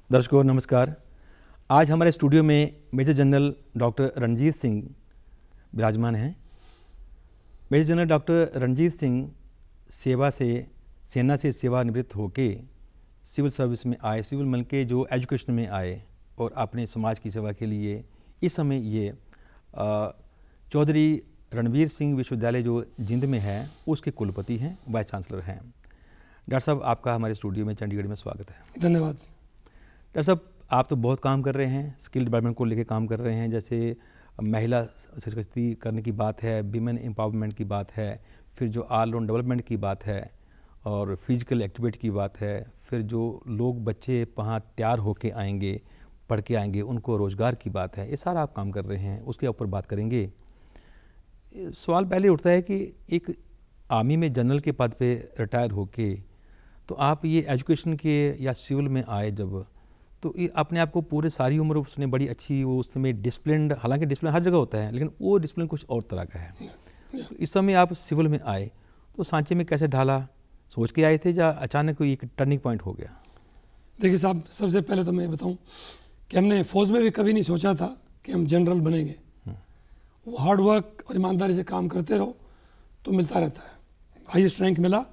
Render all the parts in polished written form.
दर्शकों नमस्कार। आज हमारे स्टूडियो में major general doctor Ranjit Singh विराजमान हैं। Major general doctor Ranjit Singh सेना से सेवानिवृत्त होके सिविल सर्विस में आए, सिविल मिल के जो एजुकेशन में आए और अपने समाज की सेवा के लिए इस समय ये चौधरी रणवीर सिंह विश्वविद्यालय जो जिंद में है उसके कुलपति हैं, वाइस चांसलर हैं। डॉक्टर साहब, आपका हमारे स्टूडियो में चंडीगढ़ में स्वागत है। धन्यवाद। डॉक्टर साहब, आप तो बहुत काम कर रहे हैं, स्किल डेवलपमेंट को लेकर काम कर रहे हैं। जैसे महिला सशक्तिकरण की बात है, विमेन एम्पावरमेंट की बात है, फिर जो ऑल राउंड डेवलपमेंट की बात है और फिजिकल एक्टिविटी की बात है, फिर जो लोग बच्चे वहाँ तैयार होके आएंगे, पढ़ के आएंगे, उनको रोज़गार की बात है, ये सारा आप काम कर रहे हैं, उसके ऊपर बात करेंगे। सवाल पहले उठता है कि एक आर्मी में जनरल के पद पे रिटायर होके तो आप ये एजुकेशन के या सिविल में आए जब, तो ये अपने आप को पूरे सारी उम्र उसने बड़ी अच्छी वो उस समय डिसिप्लिन, हालांकि डिसिप्लिन हर जगह होता है लेकिन वो डिसिप्लिन कुछ और तरह का है। तो इस समय आप सिविल में आए तो सांचे में कैसे ढाला, सोच के आए थे या अचानक कोई एक टर्निंग पॉइंट हो गया? देखिए साहब, सबसे पहले तो मैं बताऊं कि हमने फौज में भी कभी नहीं सोचा था कि हम जनरल बनेंगे। वो हार्ड वर्क और ईमानदारी से काम करते रहो तो मिलता रहता है। हाईएस्ट रैंक मिला।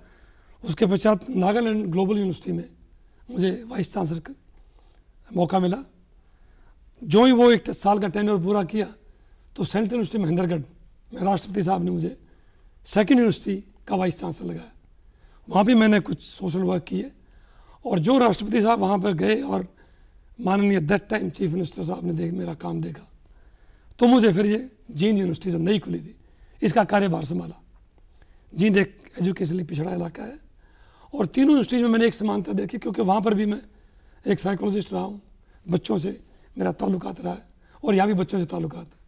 उसके पश्चात नागालैंड ग्लोबल यूनिवर्सिटी में मुझे वाइस चांसलर का मौका मिला। जो ही वो 1 साल का टेन्योर पूरा किया तो सेंट्रल यूनिवर्सिटी महेंद्रगढ़ में राष्ट्रपति साहब ने मुझे सेकंड यूनिवर्सिटी का वाइस चांसलर लगाया। वहाँ भी मैंने कुछ सोशल वर्क किए और जो राष्ट्रपति साहब वहाँ पर गए और माननीय दैट टाइम चीफ मिनिस्टर साहब ने मेरा काम देखा तो मुझे फिर ये जींद यूनिवर्सिटी जो नई खुली थी इसका कार्यभार संभाला। जींद एक एजुकेशनली पिछड़ा इलाका है और तीनों यूनिवर्सिटीज में मैंने एक समानता देखी, क्योंकि वहाँ पर भी मैं एक साइकोलॉजिस्ट रहा हूँ, बच्चों से मेरा ताल्लुकात रहा है और यहाँ भी बच्चों से ताल्लुकात है,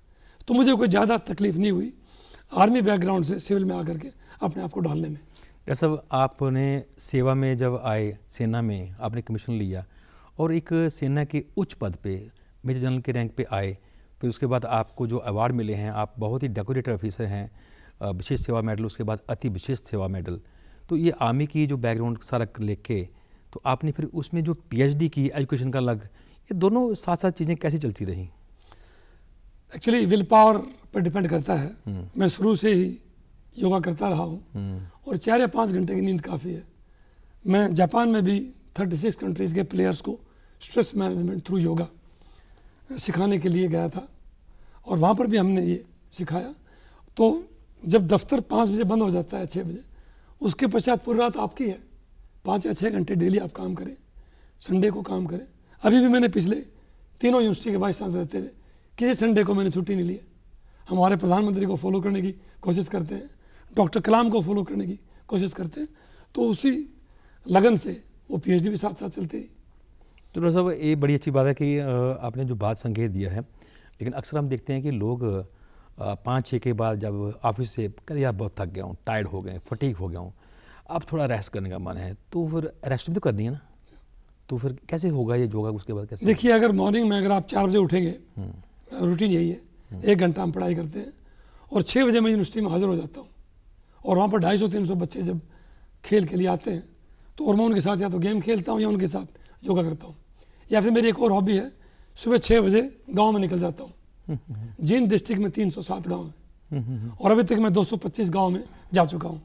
तो मुझे कोई ज़्यादा तकलीफ नहीं हुई आर्मी बैकग्राउंड से सिविल में आकर के अपने आप को डालने में। डॉक्टर साहब, आपने सेवा में जब आए, सेना में आपने कमीशन लिया और एक सेना के उच्च पद पे मेजर जनरल के रैंक पे आए, फिर उसके बाद आपको जो अवार्ड मिले हैं, आप बहुत ही डेकोरेटेड ऑफिसर हैं, विशेष सेवा मेडल, उसके बाद अति विशेष सेवा मेडल। तो ये आर्मी की जो बैकग्राउंड सारा लेके तो आपने फिर उसमें जो पीएचडी की एजुकेशन का अलग, ये दोनों साथ साथ चीज़ें कैसे चलती रहीं? एक्चुअली विल पावर पर डिपेंड करता है। मैं शुरू से ही योगा करता रहा हूँ और 4 या 5 घंटे की नींद काफ़ी है। मैं जापान में भी 36 कंट्रीज़ के प्लेयर्स को स्ट्रेस मैनेजमेंट थ्रू योगा सिखाने के लिए गया था और वहाँ पर भी हमने ये सिखाया। तो जब दफ्तर 5 बजे बंद हो जाता है, 6 बजे, उसके पश्चात पूरी रात आपकी है। 5 या 6 घंटे डेली आप काम करें, संडे को काम करें। अभी भी मैंने पिछले तीनों यूनिवर्सिटी के वाइस चांसलर रहते हुए किसी संडे को मैंने छुट्टी नहीं ली है। हमारे प्रधानमंत्री को फॉलो करने की कोशिश करते हैं, डॉक्टर कलाम को फॉलो करने की कोशिश करते हैं, तो उसी लगन से वो पीएचडी भी साथ साथ चलती रही। तो डॉक्टर साहब, ये बड़ी अच्छी बात है कि आपने जो बात संकेत दिया है, लेकिन अक्सर हम देखते हैं कि लोग 5-6 के बाद जब ऑफिस से कल यार बहुत थक गया हूँ, टायर्ड हो गए, फटीक हो गया हूँ, अब थोड़ा रेस्ट करने का मन है, तो फिर रेस्ट भी तो करनी है ना, तो फिर कैसे होगा ये योगा? उसके बाद कैसे? देखिए, अगर मॉर्निंग में अगर आप 4 बजे उठेंगे, रूटीन यही है, 1 घंटा हम पढ़ाई करते हैं और 6 बजे मैं यूनिवर्सिटी में हाजिर हो जाता हूँ और वहाँ पर 250-300 बच्चे जब खेल के लिए आते हैं तो और मैं उनके साथ या तो गेम खेलता हूँ या उनके साथ योगा करता हूँ, या फिर मेरी एक और हॉबी है, सुबह 6 बजे गाँव में निकल जाता हूँ। जींद डिस्ट्रिक्ट में 307 गाँव हैं और अभी तक मैं 225 गाँव में जा चुका हूँ।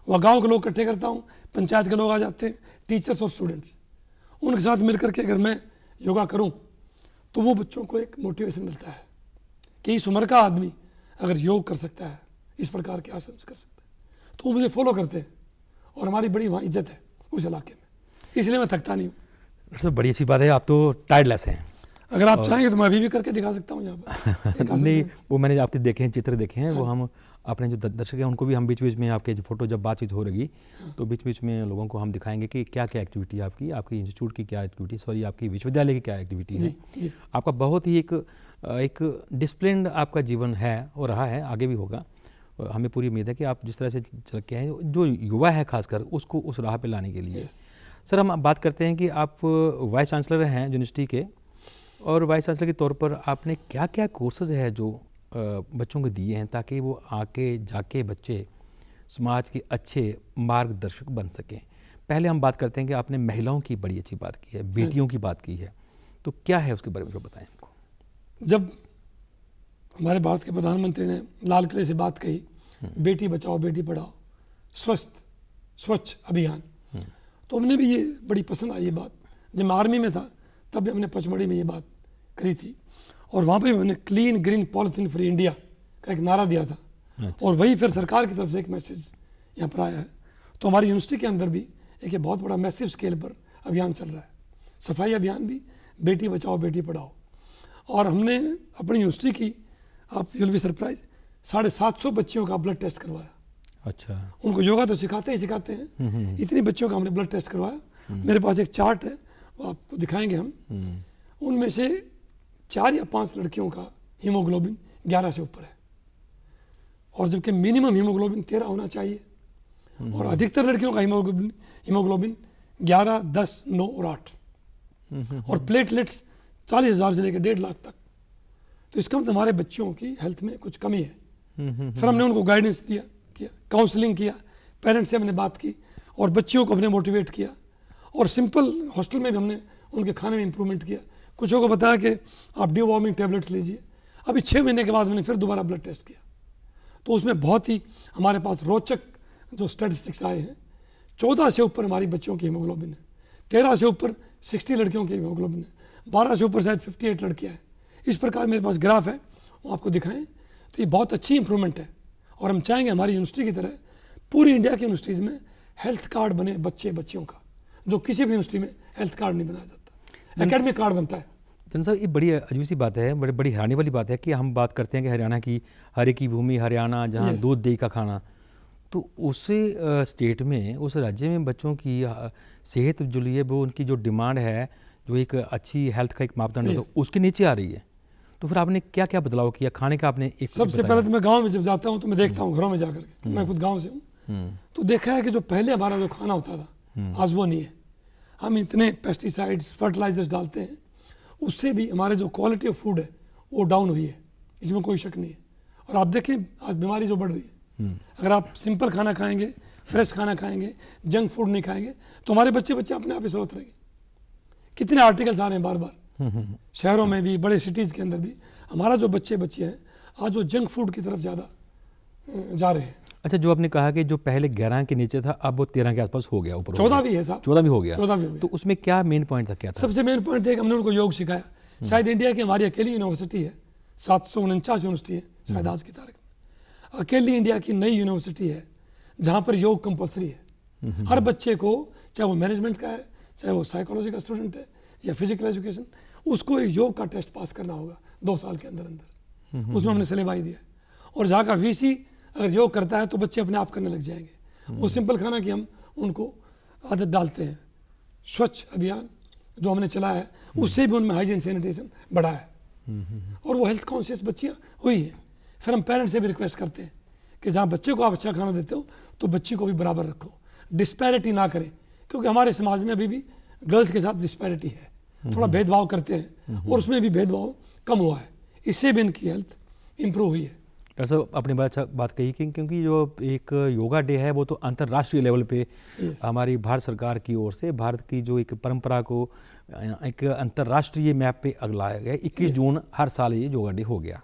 वह गांव के लोग इकट्ठे करता हूँ, पंचायत के लोग आ जाते हैं, टीचर्स और स्टूडेंट्स, उनके साथ मिलकर के अगर मैं योगा करूँ तो वो बच्चों को एक मोटिवेशन मिलता है कि इस उम्र का आदमी अगर योग कर सकता है, इस प्रकार के आसन कर सकता है, तो वो मुझे फॉलो करते हैं और हमारी बड़ी वहाँ इज्जत है उस इलाके में, इसलिए मैं थकता नहीं हूँ। सर, बड़ी अच्छी बात है, आप तो टायर्डलेस हैं। अगर आप चाहेंगे तो मैं अभी भी करके दिखा सकता हूँ यहाँ पर। नहीं, वो मैंने आपके देखे हैं, चित्र देखे हैं, वो हम अपने जो दर्शक हैं उनको भी हम बीच बीच में आपके जो फोटो जब बातचीत हो रही तो बीच बीच में लोगों को हम दिखाएंगे कि क्या क्या एक्टिविटी है आपकी इंस्टीट्यूट की क्या एक्टिविटी, सॉरी आपकी विश्वविद्यालय की क्या एक्टिविटी है। आपका बहुत ही एक डिसिप्लिन्ड आपका जीवन है और रहा है, आगे भी होगा। हमें पूरी उम्मीद है कि आप जिस तरह से चल के हैं, जो युवा है खासकर, उसको उस राह पर लाने के लिए। सर, हम बात करते हैं कि आप वाइस चांसलर हैं यूनिवर्सिटी के, और वाइस चांसलर के तौर पर आपने क्या क्या कोर्सेज है जो बच्चों को दिए हैं ताकि वो आके जाके बच्चे समाज के अच्छे मार्गदर्शक बन सकें? पहले हम बात करते हैं कि आपने महिलाओं की बड़ी अच्छी बात की है, बेटियों की बात की है, तो क्या है उसके बारे में बताएं इनको। जब हमारे भारत के प्रधानमंत्री ने लाल किले से बात कही, बेटी बचाओ बेटी पढ़ाओ स्वच्छ अभियान, तो हमने भी ये बड़ी पसंद आई ये बात। जब मैं आर्मी में था तब भी हमने पचमढ़ी में ये बात करी थी, और वहाँ पे हमने clean green polythene free India का एक नारा दिया था। और वही फिर सरकार की तरफ से एक मैसेज यहाँ पर आया है। तो हमारी यूनिवर्सिटी के अंदर भी एक बहुत बड़ा मैसिव स्केल पर अभियान चल रहा है, सफाई अभियान भी, बेटी बचाओ बेटी पढ़ाओ। और हमने अपनी यूनिवर्सिटी की, आप यूल बी सरप्राइज, 750 बच्चियों का ब्लड टेस्ट करवाया। अच्छा, उनको योगा तो सिखाते हैं, इतनी बच्चों का हमने ब्लड टेस्ट करवाया। मेरे पास एक चार्ट है, वो आपको दिखाएंगे हम। उनमें से 4 या 5 लड़कियों का हीमोग्लोबिन 11 से ऊपर है, और जबकि मिनिमम हीमोग्लोबिन 13 होना चाहिए, और अधिकतर लड़कियों का हीमोग्लोबिन 11, 10, 9 और 8, और प्लेटलेट्स 40,000 से लेकर 1.5 लाख तक। तो इसका मतलब हमारे बच्चों की हेल्थ में कुछ कमी है। फिर हमने उनको गाइडेंस किया, काउंसलिंग किया, पेरेंट्स से हमने बात की, और बच्चियों को हमने मोटिवेट किया, और सिंपल हॉस्टल में भी हमने उनके खाने में इंप्रूवमेंट किया। कुछों को बताया कि आप डिवॉर्मिंग टैबलेट्स लीजिए। अभी 6 महीने के बाद मैंने फिर दोबारा ब्लड टेस्ट किया, तो उसमें बहुत ही हमारे पास रोचक जो स्टैटिस्टिक्स आए हैं। 14 से ऊपर हमारी बच्चों की हीमोग्लोबिन है, 13 से ऊपर 60 लड़कियों की हीमोग्लोबिन है, 12 से ऊपर शायद 58 लड़कियां हैं। इस प्रकार मेरे पास ग्राफ है, वो आपको दिखाएं। तो ये बहुत अच्छी इंप्रूवमेंट है, और हम चाहेंगे हमारी यूनिवर्सिटी की तरह पूरी इंडिया की यूनिवर्सिटीज़ में हेल्थ कार्ड बने बच्चियों का, जो किसी भी यूनिवर्सिटी में हेल्थ कार्ड नहीं बनाया जाता, एकेडमिक कार्ड बनता है। जन साहब, ये बड़ी अजीब सी बात है, बड़ी हैरानी वाली बात है कि हम बात करते हैं कि हरियाणा की, हरे की भूमि हरियाणा, जहाँ दूध दही का खाना, तो उस स्टेट में, उस राज्य में बच्चों की सेहत जो लिए वो उनकी जो डिमांड है, जो एक अच्छी हेल्थ का एक मापदंड है, तो उसके नीचे आ रही है। तो फिर आपने क्या क्या बदलाव किया खाने का? आपने एक सबसे पहले तो मैं गांव में जब जाता हूं तो मैं देखता हूं घरों में जाकर के, मैं खुद गांव से हूं, तो देखा है कि जो पहले हमारा जो खाना होता था आज वो नहीं है। हम इतने पेस्टिसाइड्स फर्टिलाइजर्स डालते हैं, उससे भी हमारे जो क्वालिटी ऑफ फूड है वो डाउन हुई है, इसमें कोई शक नहीं है। और आप देखें आज बीमारी जो बढ़ रही है, अगर आप सिंपल खाना खाएंगे, फ्रेश खाना खाएंगे, जंक फूड नहीं खाएंगे, तो हमारे बच्चे अपने आप ही स्वस्थ रहेंगे। कितने आर्टिकल्स आ रहे हैं बार बार, शहरों में भी, बड़े सिटीज़ के अंदर भी। हमारा जो बच्चे हैं आज वो जंक फूड की तरफ ज़्यादा जा रहे हैं। अच्छा, जो आपने कहा कि जो पहले 11 के नीचे था अब वो 13 के आसपास हो गया, ऊपर 14 भी है साहब, 14 भी हो गया। 14 भी हो गया। तो उसमें क्या मेन पॉइंट था? क्या था? सबसे मेन पॉइंट है कि हमने उनको योग सिखाया। शायद इंडिया की हमारी अकेली यूनिवर्सिटी है, 749 यूनिवर्सिटी है शायद आज की तारीख में, अकेली इंडिया की नई यूनिवर्सिटी है जहाँ पर योग कंपल्सरी है। हर बच्चे को, चाहे वो मैनेजमेंट का है, चाहे वो साइकोलॉजी का स्टूडेंट है या फिजिकल एजुकेशन, उसको एक योग का टेस्ट पास करना होगा 2 साल के अंदर अंदर। उसमें हमने सिलेबाई दिया है, और जहाँ का वीसी अगर योग करता है तो बच्चे अपने आप करने लग जाएंगे। वो सिंपल खाना की हम उनको आदत डालते हैं। स्वच्छ अभियान जो हमने चलाया है, उससे भी उनमें हाइजीन सैनिटेशन बढ़ा है, और वो हेल्थ कॉन्शियस बच्चियाँ हुई हैं। फिर हम पेरेंट्स से भी रिक्वेस्ट करते हैं कि जहाँ बच्चे को आप अच्छा खाना देते हो तो बच्ची को भी बराबर रखो, डिस्पैरिटी ना करें, क्योंकि हमारे समाज में अभी भी गर्ल्स के साथ डिस्पैरिटी है, थोड़ा भेदभाव करते हैं, और उसमें भी भेदभाव कम हुआ है, इससे भी इनकी हेल्थ इंप्रूव हुई है। डॉक्टर साहब, आपने बात कही कि क्योंकि जो एक योगा डे है वो तो अंतर्राष्ट्रीय लेवल पे हमारी भारत सरकार की ओर से भारत की जो एक परंपरा को एक अंतर्राष्ट्रीय मैप पे लाया गया। 21 जून हर साल ये योगा डे हो गया।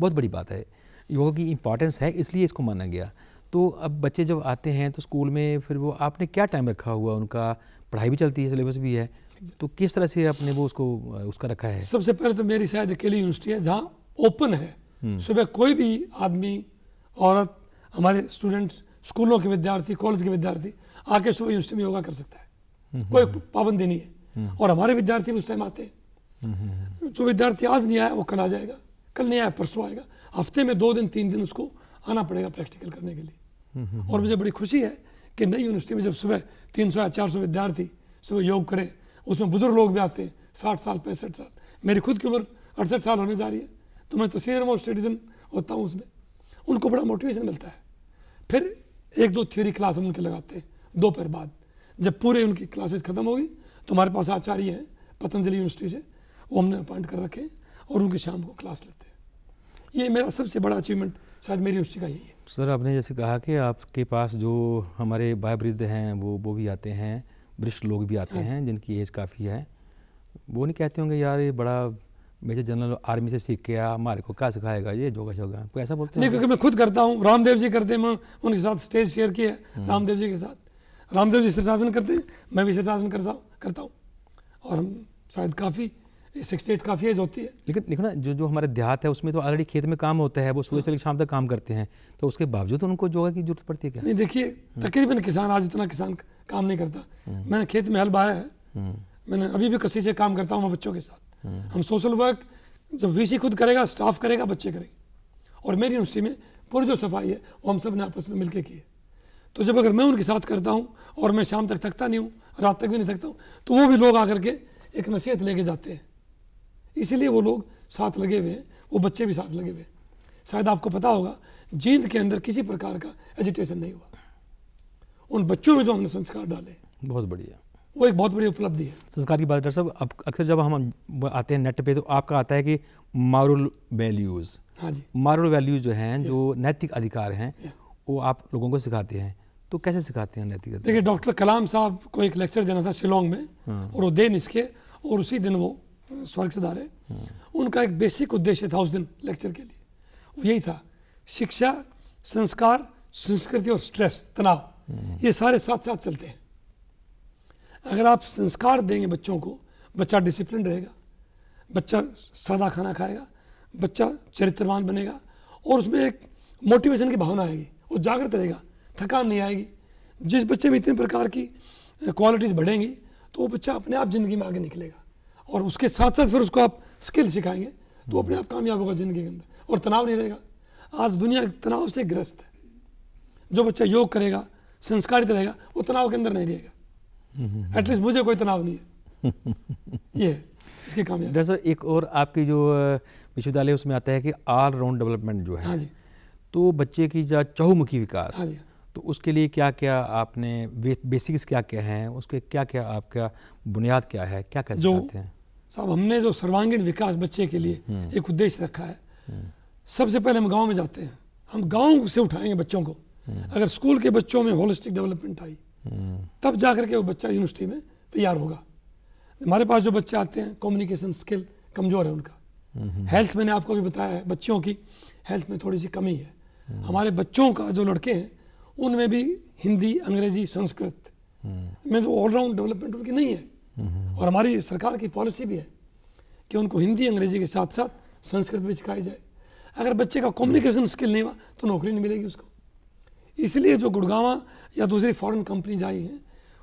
बहुत बड़ी बात है, योगा की इम्पॉर्टेंस है इसलिए इसको माना गया। तो अब बच्चे जब आते हैं तो स्कूल में फिर वो आपने क्या टाइम रखा हुआ? उनका पढ़ाई भी चलती है, सिलेबस भी है, तो किस तरह से आपने वो उसका रखा है? सबसे पहले तो मेरी शायद अकेली यूनिवर्सिटी है जहाँ ओपन है, सुबह कोई भी आदमी, औरत, हमारे स्टूडेंट्स, स्कूलों के विद्यार्थी, कॉलेज के विद्यार्थी आके सुबह यूनिवर्सिटी में योगा कर सकता है, कोई पाबंदी नहीं है। और हमारे विद्यार्थी भी उस टाइम आते हैं। जो विद्यार्थी आज नहीं आया वो कल आ जाएगा, कल नहीं आया परसों आएगा, हफ्ते में 2 दिन 3 दिन उसको आना पड़ेगा प्रैक्टिकल करने के लिए। और मुझे बड़ी खुशी है कि नई यूनिवर्सिटी में जब सुबह 300 या 400 विद्यार्थी सुबह योग करें, उसमें बुजुर्ग लोग भी आते हैं, 60 साल 65 साल, मेरी खुद की उम्र 68 साल होने जा रही है, तो मैं तो सीनियर मोस्ट सिटीजन होता हूँ उसमें। उनको बड़ा मोटिवेशन मिलता है। फिर 1-2 थ्योरी क्लास हम उनके लगाते हैं दोपहर बाद। जब पूरे उनकी क्लासेस खत्म होगी तो हमारे पास आचार्य हैं पतंजलि यूनिवर्सिटी से, वो हमने अपॉइंट कर रखे, और उनकी शाम को क्लास लेते हैं। ये मेरा सबसे बड़ा अचीवमेंट शायद मेरी यूनिवर्सिटी का यही है। सर, आपने जैसे कहा कि आपके पास जो हमारे वयोवृद्ध हैं वो भी आते हैं, वरिष्ठ लोग भी आते हैं जिनकी एज काफ़ी है, वो नहीं कहते होंगे यार ये बड़ा मेजर जनरल आर्मी से सीख के आया, हमारे को क्या सिखाएगा ये योगा शोगा, कोई ऐसा बोलते नहीं, हैं? क्योंकि मैं खुद करता हूँ, रामदेव जी करते हैं, मैं उनके साथ स्टेज शेयर किया है रामदेव जी के साथ। रामदेव जी शीर्षासन करते हैं, मैं भी शीर्षासन करता हूँ, और हम शायद काफ़ी 68 काफ़ी एज होती है। लेकिन देखो ना, जो हमारे देहात है उसमें तो ऑलरेडी खेत में काम होता है, वो सुबह से लेकर शाम तक काम करते हैं, तो उसके बावजूद उनको योगा की जरूरत पड़ती है क्या? नहीं, देखिए तकरीबन किसान आज इतना किसान काम नहीं करता। मैंने खेत में हल बाया है, मैंने अभी भी कसी से काम करता हूँ मैं बच्चों के साथ। हम सोशल वर्क जब वीसी खुद करेगा, स्टाफ करेगा, बच्चे करेंगे, और मेरी यूनिवर्सिटी में पूरी जो सफाई है वो हम सब ने आपस में मिलकर की है। तो जब अगर मैं उनके साथ करता हूँ और मैं शाम तक थकता नहीं हूँ, रात तक भी नहीं थकता हूँ, तो वो भी लोग आकर के एक नसीहत लेके जाते हैं, इसीलिए वो लोग साथ लगे हुए हैं, वो बच्चे भी साथ लगे हुए हैं। शायद आपको पता होगा, जींद के अंदर किसी प्रकार का एजिटेशन नहीं हुआ, उन बच्चों में जो हमने संस्कार डाले, बहुत बढ़िया, वो एक बहुत बड़ी उपलब्धि है। संस्कार की बात डॉक्टर साहब, अब अक्सर जब हम आते हैं नेट पे तो आपका आता है कि मॉरल वैल्यूज़, हाँ जी, मॉरल वैल्यूज़ जो हैं, जो नैतिक अधिकार हैं, वो आप लोगों को सिखाते हैं, तो कैसे सिखाते हैं नैतिक अधिकार? देखिए डॉक्टर कलाम साहब को एक लेक्चर देना था शिलोंग में, और वो दे निसके और उसी दिन वो स्वर्ग से धारे। उनका एक बेसिक उद्देश्य था उस दिन लेक्चर के लिए, वो यही था, शिक्षा, संस्कार, संस्कृति और स्ट्रेस, तनाव, ये सारे साथ साथ चलते हैं। अगर आप संस्कार देंगे बच्चों को, बच्चा डिसिप्लिन रहेगा, बच्चा सादा खाना खाएगा, बच्चा चरित्रवान बनेगा, और उसमें एक मोटिवेशन की भावना आएगी, वो जागृत रहेगा, थकान नहीं आएगी। जिस बच्चे में इतने प्रकार की क्वालिटीज़ बढ़ेंगी तो वो बच्चा अपने आप ज़िंदगी में आगे निकलेगा, और उसके साथ साथ फिर उसको आप स्किल सिखाएंगे तो अपने आप कामयाब होगा ज़िंदगी के अंदर, और तनाव नहीं रहेगा। आज दुनिया तनाव से ग्रस्त है। जो बच्चा योग करेगा, संस्कारित रहेगा, वो तनाव के अंदर नहीं रहेगा। एटलीस्ट मुझे कोई तनाव नहीं है। ये है इसकी कामयाबी। डॉक्टर साहब, एक और आपकी जो विश्वविद्यालय उसमें आता है कि ऑल राउंड डेवलपमेंट जो है, हाँ जी, तो बच्चे की जो चहुमुखी विकास, हाँ जी, तो उसके लिए क्या क्या आपने बेसिक्स क्या क्या हैं, उसके क्या क्या आपका बुनियाद क्या है, क्या क्या जो सिखाते हैं? साहब हमने जो सर्वांगीण विकास बच्चे के लिए एक उद्देश्य रखा है, सबसे पहले हम गांव में जाते हैं, हम गांव से उठाएंगे बच्चों को। अगर स्कूल के बच्चों में होलिस्टिक डेवलपमेंट आई, तब जाकर के वो बच्चा यूनिवर्सिटी में तैयार होगा। हमारे पास जो बच्चे आते हैं, कम्युनिकेशन स्किल कमज़ोर है उनका, हेल्थ मैंने आपको भी बताया है, बच्चों की हेल्थ में थोड़ी सी कमी है। हमारे बच्चों का जो लड़के हैं उनमें भी हिंदी, अंग्रेजी, संस्कृत में जो ऑलराउंड डेवलपमेंट उनकी नहीं है। और हमारी सरकार की पॉलिसी भी है कि उनको हिंदी, अंग्रेजी के साथ साथ संस्कृत भी सिखाई जाए। अगर बच्चे का कम्युनिकेशन स्किल नहीं हुआ तो नौकरी नहीं मिलेगी उसको। इसलिए जो गुड़गांव या दूसरी फॉरेन कंपनीज आई हैं,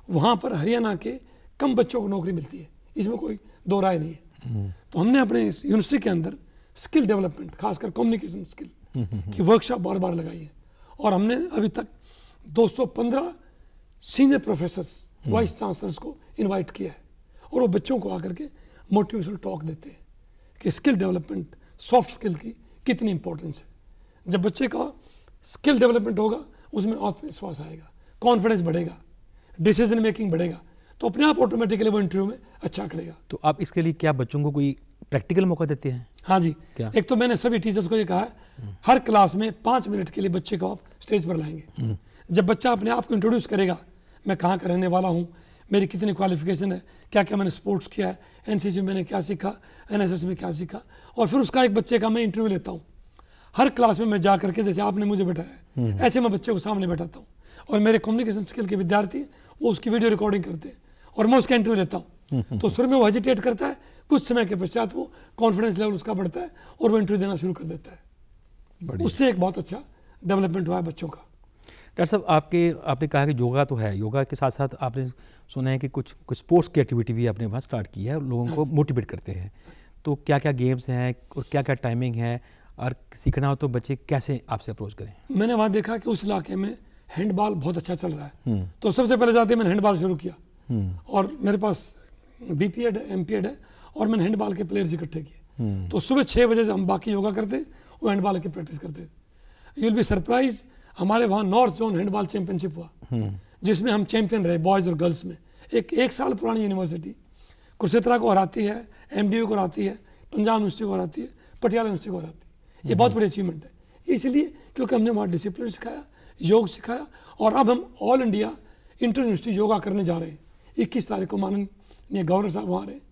वहाँ पर हरियाणा के कम बच्चों को नौकरी मिलती है, इसमें कोई दो राय नहीं है। तो हमने अपने इस यूनिवर्सिटी के अंदर स्किल डेवलपमेंट, खासकर कम्युनिकेशन स्किल की वर्कशॉप बार बार लगाई है, और हमने अभी तक 215 सीनियर प्रोफेसर्स, वाइस चांसलर्स को इनवाइट किया है, और वो बच्चों को आकर के मोटिवेशनल टॉक देते हैं कि स्किल डेवलपमेंट, सॉफ्ट स्किल की कितनी इंपॉर्टेंस है। जब बच्चे का स्किल डेवलपमेंट होगा, उसमें आत्मविश्वास आएगा, कॉन्फिडेंस बढ़ेगा, डिसीजन मेकिंग बढ़ेगा, तो अपने आप ऑटोमेटिकली वो इंटरव्यू में अच्छा करेगा। तो आप इसके लिए क्या बच्चों को कोई प्रैक्टिकल मौका देते हैं? हाँ जी, क्या? एक तो मैंने सभी टीचर्स को ये कहा है, हर क्लास में 5 मिनट के लिए बच्चे को आप स्टेज पर लाएंगे। जब बच्चा अपने आप को इंट्रोड्यूस करेगा, मैं कहाँ का रहने वाला हूँ, मेरी कितनी क्वालिफिकेशन है, क्या क्या मैंने स्पोर्ट्स किया है, एनसीसी में मैंने क्या सीखा, एनएसएस में क्या सीखा, और फिर उसका एक बच्चे का मैं इंटरव्यू लेता हूँ। हर क्लास में मैं जा करके, जैसे आपने मुझे बैठाया है, ऐसे मैं बच्चे को सामने बैठाता हूँ, और मेरे कम्युनिकेशन स्किल के विद्यार्थी वो उसकी वीडियो रिकॉर्डिंग करते हैं, और मैं उसका इंटरव्यू लेता हूँ। तो शुरू में वो हेजिटेट करता है, कुछ समय के पश्चात वो कॉन्फिडेंस लेवल उसका बढ़ता है, और वो इंटरव्यू देना शुरू कर देता है। उससे एक बहुत अच्छा डेवलपमेंट हुआ है बच्चों का। डॉक्टर साहब, आपने कहा कि योगा तो है, योगा के साथ साथ आपने सुना है कि कुछ स्पोर्ट्स की एक्टिविटी भी आपने वहाँ स्टार्ट की है, लोगों को मोटिवेट करते हैं, तो क्या क्या गेम्स हैं और क्या क्या टाइमिंग है, और सीखना हो तो बच्चे कैसे आपसे अप्रोच करें? मैंने वहाँ देखा कि उस इलाके में हैंडबॉल बहुत अच्छा चल रहा है, तो सबसे पहले जाते मैंने हैंडबॉल शुरू किया, और मेरे पास बीपीएड है, एमपीएड है, और मैंने हैंडबॉल के प्लेयर्स इकट्ठे किए। तो सुबह 6 बजे से हम बाकी योगा करते, वो हैंडबॉल की प्रैक्टिस करते। यू विल बी सरप्राइज, हमारे वहाँ नॉर्थ जोन हैंडबॉल चैंपियनशिप हुआ, जिसमें हम चैंपियन रहे बॉयज़ और गर्ल्स में। एक साल पुरानी यूनिवर्सिटी कुरुक्षेत्र को हराती है, एमडीयू को हराती है, पंजाब यूनिवर्सिटी को हराती है, पटियाला यूनिवर्सिटी को हराती है। ये बहुत बड़ी अचीवमेंट है, इसलिए क्योंकि हमने वहाँ डिसिप्लिन सिखाया, योग सिखाया, और अब हम all India inter university yoga करने जा रहे हैं। 21 तारीख को माननीय गवर्नर साहब वहाँ आ रहे हैं,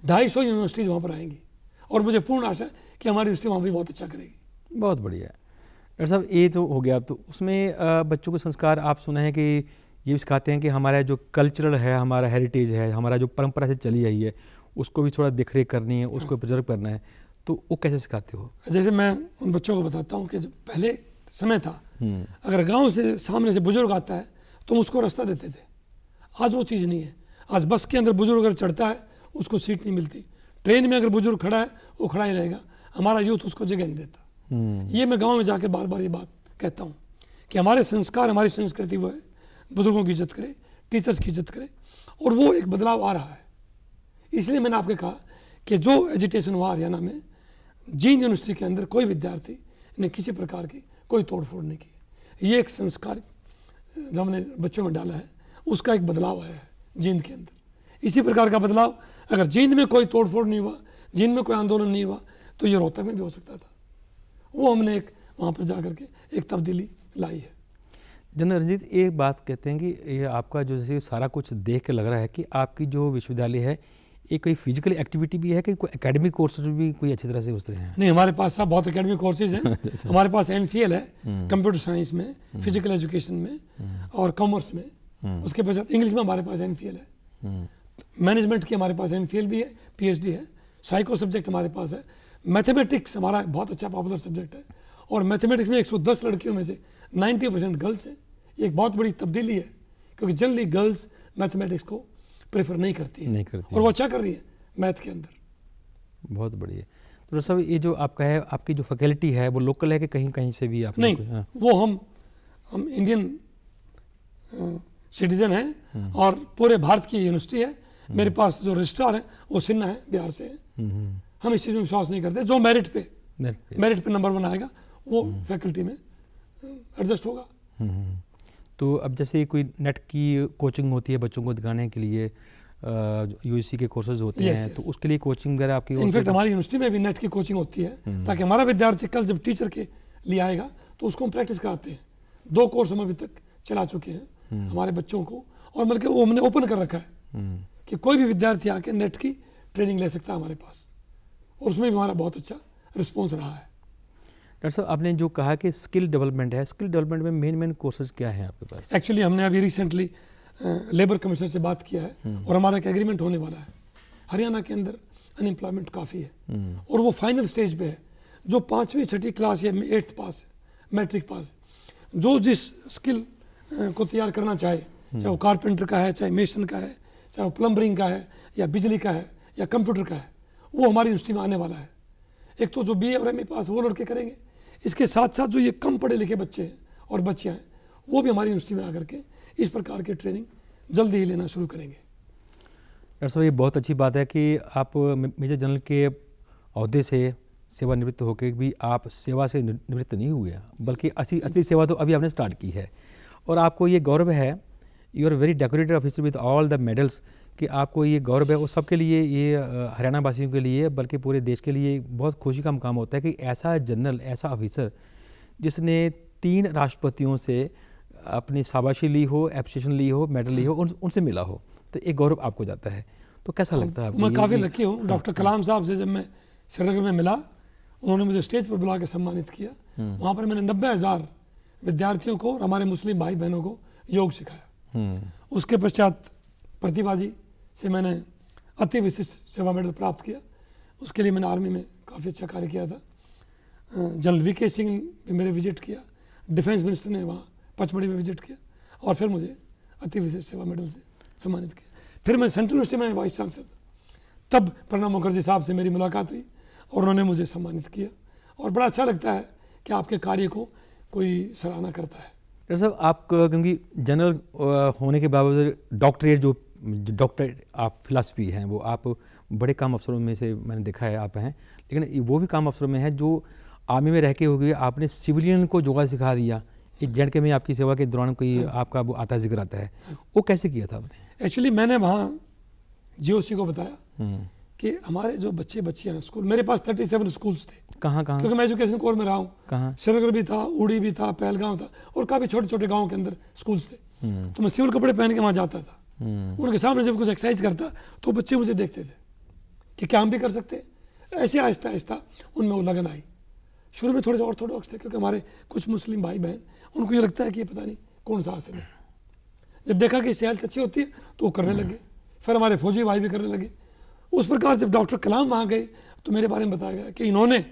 250 यूनिवर्सिटीज़ वहाँ पर आएंगी और मुझे पूर्ण आशा है कि हमारी यूनिवर्सिटी वहाँ भी बहुत अच्छा करेगी। बहुत बढ़िया। डॉक्टर साहब ये तो हो गया, तो उसमें बच्चों के संस्कार आप सुना है कि ये भी सिखाते हैं कि हमारा जो कल्चरल है, हमारा हेरिटेज है, हमारा जो परंपरा से चली आई है, उसको भी थोड़ा देख रेख करनी है, उसको प्रिजर्व करना है, तो वो कैसे सिखाते हो? जैसे मैं उन बच्चों को बताता हूँ कि जब पहले समय था, अगर गांव से सामने से बुजुर्ग आता है तो हम उसको रास्ता देते थे। आज वो चीज़ नहीं है। आज बस के अंदर बुजुर्ग अगर चढ़ता है उसको सीट नहीं मिलती, ट्रेन में अगर बुजुर्ग खड़ा है वो खड़ा ही रहेगा, हमारा यूथ उसको जगह नहीं देता। ये मैं गांव में जाके बार बार ये बात कहता हूँ कि हमारे संस्कार, हमारी संस्कृति वो है, बुजुर्गों की इज्जत करें, टीचर्स की इज्जत करें, और वो एक बदलाव आ रहा है। इसलिए मैंने आपको कहा कि जो एजुटेशन हुआ हरियाणा में, जींद यूनिवर्सिटी के अंदर कोई विद्यार्थी ने किसी प्रकार की कोई तोड़फोड़ नहीं की। ये एक संस्कार जो हमने बच्चों में डाला है, उसका एक बदलाव आया है जींद के अंदर। इसी प्रकार का बदलाव अगर जींद में कोई तोड़फोड़ नहीं हुआ, जींद में कोई आंदोलन नहीं हुआ, तो ये रोहतक में भी हो सकता था। वो हमने एक वहाँ पर जा करके एक तब्दीली लाई है। जनरल रंजीत, एक बात कहते हैं कि ये आपका जो जैसे सारा कुछ देख के लग रहा है कि आपकी जो विश्वविद्यालय है, ये कोई फिजिकल एक्टिविटी भी है कि कोई एकेडमिक कोर्सेज भी कोई अच्छी तरह से उस तरह हैं? नहीं, हमारे पास सब बहुत एकेडमिक कोर्सेज हैं। हमारे पास MPhil है कंप्यूटर साइंस में, फिजिकल एजुकेशन में और कॉमर्स में। उसके पश्चात इंग्लिश में हमारे पास MPhil है। मैनेजमेंट की हमारे पास MPhil भी है, PhD है। साइको सब्जेक्ट हमारे पास है। मैथमेटिक्स हमारा बहुत अच्छा पॉपुलर सब्जेक्ट है, और मैथमेटिक्स में 110 लड़कियों में से 90% गर्ल्स है। ये एक बहुत बड़ी तब्दीली है, क्योंकि जनरली गर्ल्स मैथमेटिक्स को प्रेफर नहीं करती है, और वो अच्छा कर रही है मैथ के अंदर। बहुत बढ़िया। तो सब ये जो आपका है, आपकी जो फैकल्टी है वो लोकल है कि कहीं कहीं से भी आप? नहीं, हाँ। वो हम इंडियन सिटीजन हैं और पूरे भारत की यूनिवर्सिटी है। मेरे पास जो रजिस्ट्रार है वो सिन्हा है, बिहार से है। हम इस चीज़ में विश्वास नहीं करते। जो मेरिट पे नंबर 1 आएगा वो फैकल्टी में एडजस्ट होगा। तो अब जैसे कोई नेट की कोचिंग होती है बच्चों को दिखाने के लिए, UGC के कोर्सेज होते हैं, तो उसके लिए कोचिंग वगैरह आपकी? इनफैक्ट हमारी यूनिवर्सिटी में भी नेट की कोचिंग होती है, ताकि हमारा विद्यार्थी कल जब टीचर के लिए आएगा तो उसको हम प्रैक्टिस कराते हैं। 2 कोर्स हम अभी तक चला चुके हैं हमारे बच्चों को, और बल्कि वो हमने ओपन कर रखा है कि कोई भी विद्यार्थी आके नेट की ट्रेनिंग ले सकता है हमारे पास, और उसमें भी हमारा बहुत अच्छा रिस्पॉन्स रहा है। डॉक्टर साहब, आपने जो कहा कि स्किल डेवलपमेंट है, स्किल डेवलपमेंट में मेन कोर्सेज क्या हैं आपके पास? एक्चुअली हमने अभी रिसेंटली लेबर कमिश्नर से बात किया है, और हमारा एक एग्रीमेंट होने वाला है। हरियाणा के अंदर अनएम्प्लॉयमेंट काफ़ी है, और वो फाइनल स्टेज पे है। जो 5वीं 6ठी क्लास या 8th पास है, मैट्रिक पास है, जो जिस स्किल को तैयार करना चाहे, चाहे वो कारपेंटर का है, चाहे मेसन का है, चाहे वो प्लम्बरिंग का है, या बिजली का है, या कंप्यूटर का है, वो हमारी यूनिवर्सिटी में आने वाला है। एक तो जो BA और MA पास वो लड़के करेंगे, इसके साथ साथ जो ये कम पढ़े लिखे बच्चे हैं और बच्चियाँ हैं, वो भी हमारी यूनिवर्सिटी में आकर के इस प्रकार के ट्रेनिंग जल्दी ही लेना शुरू करेंगे। डॉक्टर साहब, ये बहुत अच्छी बात है कि आप मेजर जनरल के अहदे से सेवानिवृत्त होकर भी आप सेवा से निवृत्त नहीं हुए, बल्कि असली सेवा तो अभी आपने स्टार्ट की है, और आपको ये गौरव है, you are very decorated officer with all the medals, कि आपको ये गौरव है। और सबके लिए, ये हरियाणा वासियों के लिए, बल्कि पूरे देश के लिए बहुत खुशी का मुकाम होता है कि ऐसा जनरल, ऐसा ऑफिसर जिसने 3 राष्ट्रपतियों से अपनी शाबाशी ली हो, एप्रिसिएशन ली हो, मेडल ली हो, उनसे मिला हो, तो एक गौरव आपको जाता है। तो कैसा लगता है आपको? मैं काफ़ी लकी हूँ। डॉक्टर कलाम साहब से जब मैं श्रीनगर में मिला, उन्होंने मुझे स्टेज पर बुला के सम्मानित किया। वहाँ पर मैंने 90,000 विद्यार्थियों को और हमारे मुस्लिम भाई बहनों को योग सिखाया। उसके पश्चात प्रतिभा जी से मैंने अति विशिष्ट सेवा मेडल प्राप्त किया। उसके लिए मैंने आर्मी में काफ़ी अच्छा कार्य किया था। जनरल VK सिंह ने मेरे विजिट किया, डिफेंस मिनिस्टर ने वहाँ पचमढ़ी में विजिट किया, और फिर मुझे अति विशिष्ट सेवा मेडल से सम्मानित किया। फिर मैं सेंट्रल यूनिवर्सिटी में वाइस चांसलर, तब प्रणब मुखर्जी साहब से मेरी मुलाकात हुई और उन्होंने मुझे सम्मानित किया, और बड़ा अच्छा लगता है कि आपके कार्य को कोई सराहना करता है। डॉक्टर साहब, आप क्योंकि जनरल होने के बावजूद डॉक्टरेट जो डॉक्टर आप फिलासफी हैं, वो आप बड़े काम अफसरों में से मैंने देखा है आप हैं, लेकिन वो भी काम अफसरों में है जो आर्मी में रह के हो गए, आपने सिविलियन को योगा सिखा दिया। एक JNK में आपकी सेवा के दौरान कोई आपका वो आता जिक्र आता है, वो कैसे किया था आपने? एक्चुअली मैंने वहाँ GOC को बताया कि हमारे जो बच्चे बच्चियाँ स्कूल, मेरे पास 37 स्कूल्स थे। कहाँ? क्योंकि मैं एजुकेशन कोर में रहा हूँ। कहाँ? श्रीनगर भी था, उड़ी भी था, पहलगांव था, और काफ़ी छोटे छोटे गाँव के अंदर स्कूल्स थे। तो मैं सिविल कपड़े पहन के वहाँ जाता था। उनके सामने जब कुछ एक्सरसाइज करता तो बच्चे मुझे देखते थे कि क्या हम भी कर सकते हैं। ऐसे आहिस्ता आहिस्ता उनमें वो लगन आई। शुरू में थोड़े से ऑर्थोडॉक्स थे, क्योंकि हमारे कुछ मुस्लिम भाई बहन उनको ये लगता है कि ये पता नहीं कौन सा आसन है। जब देखा कि इससे हेल्थ अच्छी होती है तो वो करने लगे, फिर हमारे फौजी भाई भी करने लगे। उस प्रकार जब डॉक्टर कलाम वहाँ गए तो मेरे बारे में बताया गया कि इन्होंने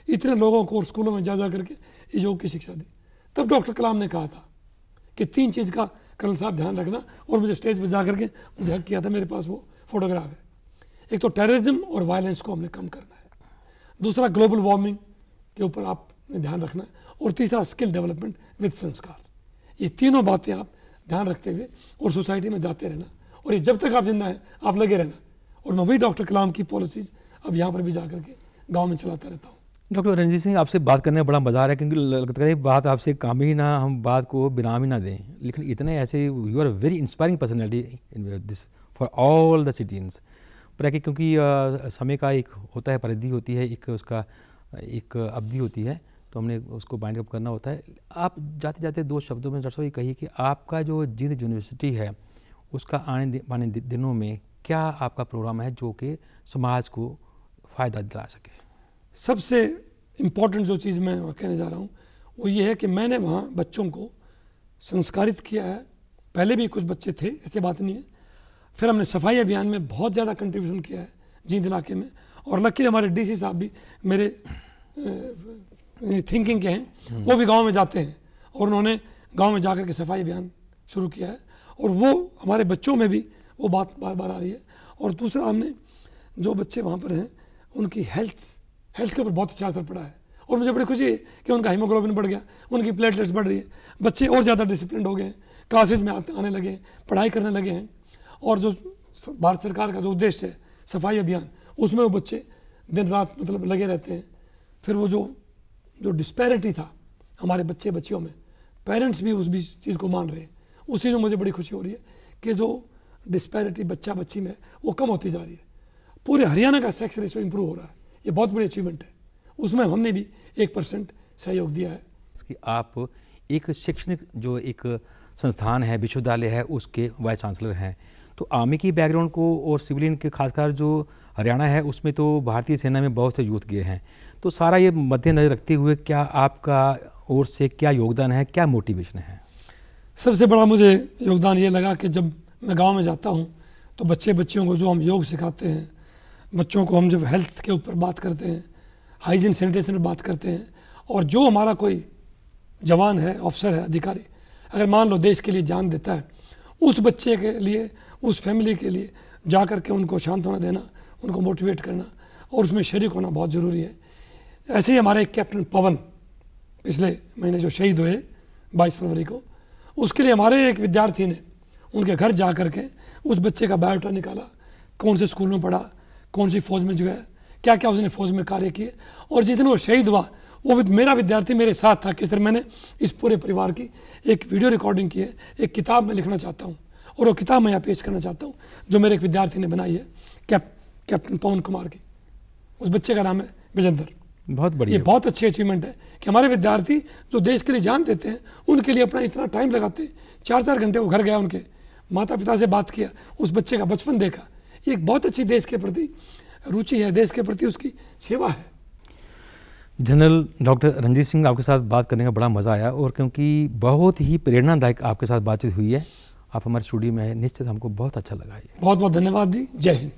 इतने लोगों को और स्कूलों में जा करके इस योग की शिक्षा दी। तब डॉक्टर कलाम ने कहा था कि 3 चीज़ का कर्नल साहब ध्यान रखना, और मुझे स्टेज पर जा करके मुझे हक किया था, मेरे पास वो फोटोग्राफ है। एक तो टेररिज्म और वायलेंस को हमने कम करना है, दूसरा ग्लोबल वार्मिंग के ऊपर आपने ध्यान रखना है, और तीसरा स्किल डेवलपमेंट विद संस्कार। ये तीनों बातें आप ध्यान रखते हुए और सोसाइटी में जाते रहना, और ये जब तक आप जिंदा हैं आप लगे रहना। और मैं वही डॉक्टर कलाम की पॉलिसीज़ अब यहाँ पर भी जा करके गाँव में चलाता रहता हूँ। डॉक्टर रणजीत सिंह, आपसे बात करने में बड़ा मज़ा आ रहा है, क्योंकि लगता है बात आपसे काम ही ना, हम बात को विराम ही ना दें। लेकिन इतने ऐसे you are very inspiring personality in this for all the citizens. पर है क्योंकि समय का एक होता है, परिधि होती है, एक उसका एक अवधि होती है, तो हमने उसको बाइंड अप करना होता है। आप जाते जाते 2 शब्दों में डॉक्टर साहब ये कहिए कि आपका जो जिंद यूनिवर्सिटी है उसका आने वाले दिनों में क्या आपका प्रोग्राम है जो कि समाज को फ़ायदा दिला सके। सबसे इम्पॉर्टेंट जो चीज़ मैं वहाँ कहने जा रहा हूँ वो ये है कि मैंने वहाँ बच्चों को संस्कारित किया है। पहले भी कुछ बच्चे थे, ऐसी बात नहीं है। फिर हमने सफाई अभियान में बहुत ज़्यादा कंट्रीब्यूशन किया है जींद इलाके में, और लकीली हमारे डीसी साहब भी मेरे थिंकिंग के हैं, वो भी गांव में जाते हैं, और उन्होंने गांव में जाकर के सफाई अभियान शुरू किया है, और वो हमारे बच्चों में भी वो बात बार बार आ रही है। और दूसरा, हमने जो बच्चे वहाँ पर हैं उनकी हेल्थ के ऊपर बहुत अच्छा असर पड़ा है, और मुझे बड़ी खुशी है कि उनका हीमोग्लोबिन बढ़ गया, उनकी प्लेटलेट्स बढ़ रही है, बच्चे और ज़्यादा डिसिप्लिन हो गए हैं, क्लासेज में आने लगे हैं, पढ़ाई करने लगे हैं। और जो भारत सरकार का जो उद्देश्य है सफाई अभियान, उसमें वो बच्चे दिन रात मतलब लगे रहते हैं। फिर वो जो डिस्पैरिटी था हमारे बच्चे बच्चियों में, पेरेंट्स भी उस भी चीज़ को मान रहे हैं। उसी में मुझे बड़ी खुशी हो रही है कि जो डिस्पैरिटी बच्चा बच्ची में वो कम होती जा रही है। पूरे हरियाणा का सेक्स रेशियो इंप्रूव हो रहा है, ये बहुत बड़ी अचीवमेंट है। उसमें हमने भी 1% सहयोग दिया है। कि आप एक शैक्षणिक जो एक संस्थान है, विश्वविद्यालय है, उसके वाइस चांसलर हैं, तो आर्मी की बैकग्राउंड को और सिविलियन के खासकर जो हरियाणा है उसमें तो भारतीय सेना में बहुत से यूथ गए हैं, तो सारा ये मद्देनजर रखते हुए क्या आपका ओर से क्या योगदान है, क्या मोटिवेशन है? सबसे बड़ा मुझे योगदान ये लगा कि जब मैं गांव में जाता हूं तो बच्चे बच्चियों को जो हम योग सिखाते हैं, बच्चों को हम जब हेल्थ के ऊपर बात करते हैं, हाइजीन सैनिटेशन पर बात करते हैं, और जो हमारा कोई जवान है, ऑफिसर है, अधिकारी अगर मान लो देश के लिए जान देता है, उस बच्चे के लिए, उस फैमिली के लिए जा कर के उनको सांत्वना देना, उनको मोटिवेट करना और उसमें शरीक होना बहुत ज़रूरी है। ऐसे ही हमारे कैप्टन पवन पिछले महीने जो शहीद हुए 22 फरवरी को, उसके लिए हमारे एक विद्यार्थी ने उनके घर जा कर के उस बच्चे का बायोडाटा निकाला, कौन से स्कूल में पढ़ा, कौन सी फ़ौज में गया, क्या क्या उसने फ़ौज में कार्य किए, और जिस दिन वो शहीद हुआ वो मेरा विद्यार्थी मेरे साथ था। किस तरह मैंने इस पूरे परिवार की एक वीडियो रिकॉर्डिंग की है, एक किताब में लिखना चाहता हूँ, और वो किताब मैं यहाँ पेश करना चाहता हूँ जो मेरे एक विद्यार्थी ने बनाई है, कैप्टन पवन कुमार की। उस बच्चे का नाम है विजेंद्र। बहुत बढ़िया, ये बहुत अच्छी अचीवमेंट है कि हमारे विद्यार्थी जो देश के लिए जान देते हैं, उनके लिए अपना इतना टाइम लगाते हैं। 4-4 घंटे वो घर गया, उनके माता पिता से बात किया, उस बच्चे का बचपन देखा। ये एक बहुत अच्छी देश के प्रति रुचि है, देश के प्रति उसकी सेवा है। जनरल डॉक्टर रणजीत सिंह, आपके साथ बात करने का बड़ा मज़ा आया, और क्योंकि बहुत ही प्रेरणादायक आपके साथ बातचीत हुई है, आप हमारे स्टूडियो में आए, निश्चित हमको बहुत अच्छा लगा। बहुत बहुत धन्यवाद दी। जय हिंद।